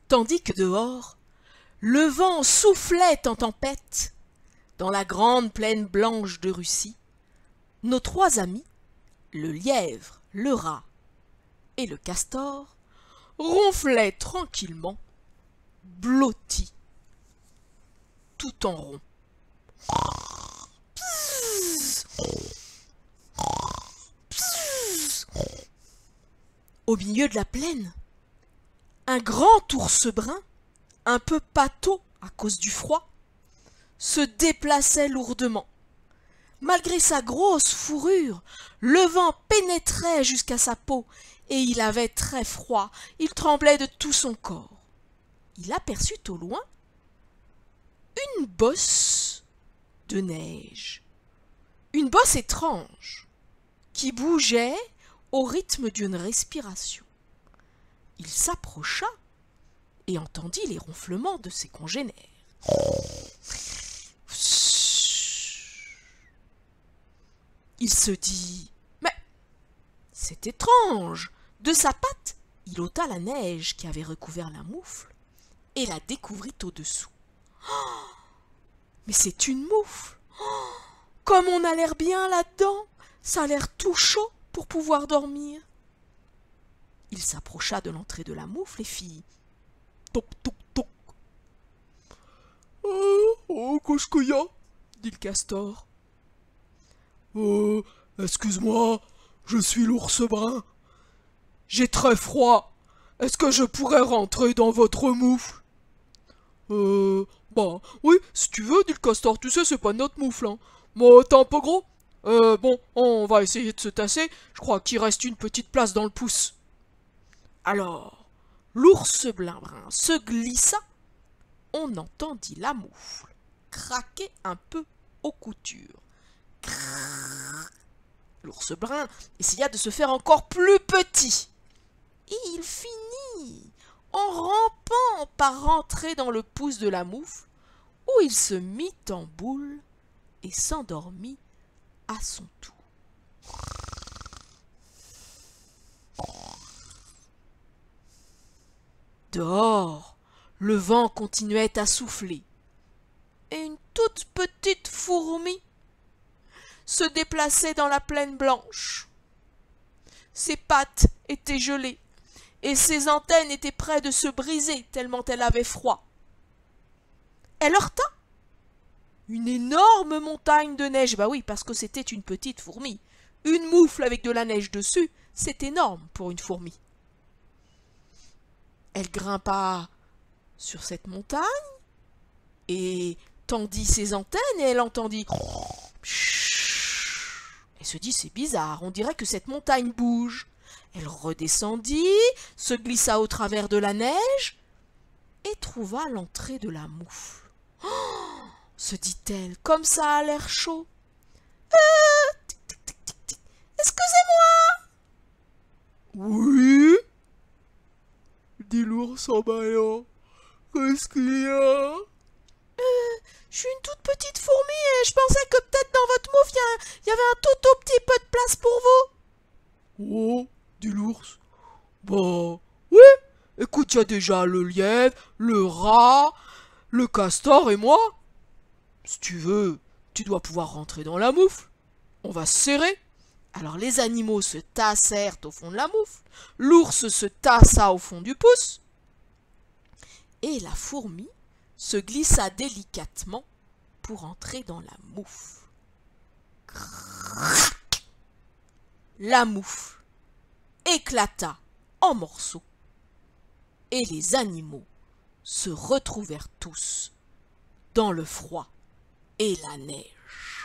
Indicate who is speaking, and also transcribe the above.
Speaker 1: Tandis que dehors, le vent soufflait en tempête, dans la grande plaine blanche de Russie, nos trois amis, le lièvre, le rat et le castor, ronflaient tranquillement, blottis, tout en rond. Au milieu de la plaine, un grand ours brun, un peu pâteau à cause du froid, se déplaçait lourdement. Malgré sa grosse fourrure, le vent pénétrait jusqu'à sa peau et il avait très froid, il tremblait de tout son corps. Il aperçut au loin une bosse de neige, une bosse étrange qui bougeait au rythme d'une respiration. Il s'approcha et entendit les ronflements de ses congénères. Il se dit « Mais c'est étrange !» De sa patte, il ôta la neige qui avait recouvert la moufle et la découvrit au-dessous. Oh, mais c'est une moufle! Oh, comme on a l'air bien là-dedans! Ça a l'air tout chaud pour pouvoir dormir. Il s'approcha de l'entrée de la moufle et fit « Toc, toc, toc !»« Oh, qu'est-ce qu'il y a ?» dit le castor. « Excuse-moi, je suis l'ours brun. J'ai très froid. Est-ce que je pourrais rentrer dans votre moufle ?»« Bah, oui, si tu veux, dit le castor, tu sais, c'est pas notre moufle, hein. Moi, t'es un peu gros. Bon, on va essayer de se tasser. Je crois qu'il reste une petite place dans le pouce. » Alors, l'ours brun se glissa. On entendit la moufle craquer un peu aux coutures. L'ours brun essaya de se faire encore plus petit. Et il finit en rampant par rentrer dans le pouce de la moufle, où il se mit en boule et s'endormit à son tour. Dehors, le vent continuait à souffler, et une toute petite fourmi se déplaçait dans la plaine blanche. Ses pattes étaient gelées, et ses antennes étaient près de se briser tellement elle avait froid. Elle heurta une énorme montagne de neige. Bah oui, parce que c'était une petite fourmi. Une moufle avec de la neige dessus, c'est énorme pour une fourmi. Elle grimpa sur cette montagne et tendit ses antennes et elle entendit. Elle se dit, c'est bizarre, on dirait que cette montagne bouge. Elle redescendit, se glissa au travers de la neige et trouva l'entrée de la moufle. Oh, se dit-elle, comme ça a l'air chaud. Excusez-moi. Oui, dit l'ours en bâillant. Qu'est-ce qu'il y a? Je suis une toute petite fourmi et je pensais que peut-être dans votre moufle, il y avait un tout petit peu de place pour vous. Oh, dit l'ours. Bah, oui, écoute, il y a déjà le lièvre, le rat, le castor et moi. Si tu veux, tu dois pouvoir rentrer dans la moufle. On va se serrer. Alors les animaux se tassèrent au fond de la moufle, l'ours se tassa au fond du pouce, et la fourmi se glissa délicatement pour entrer dans la moufle. La moufle éclata en morceaux, et les animaux se retrouvèrent tous dans le froid et la neige.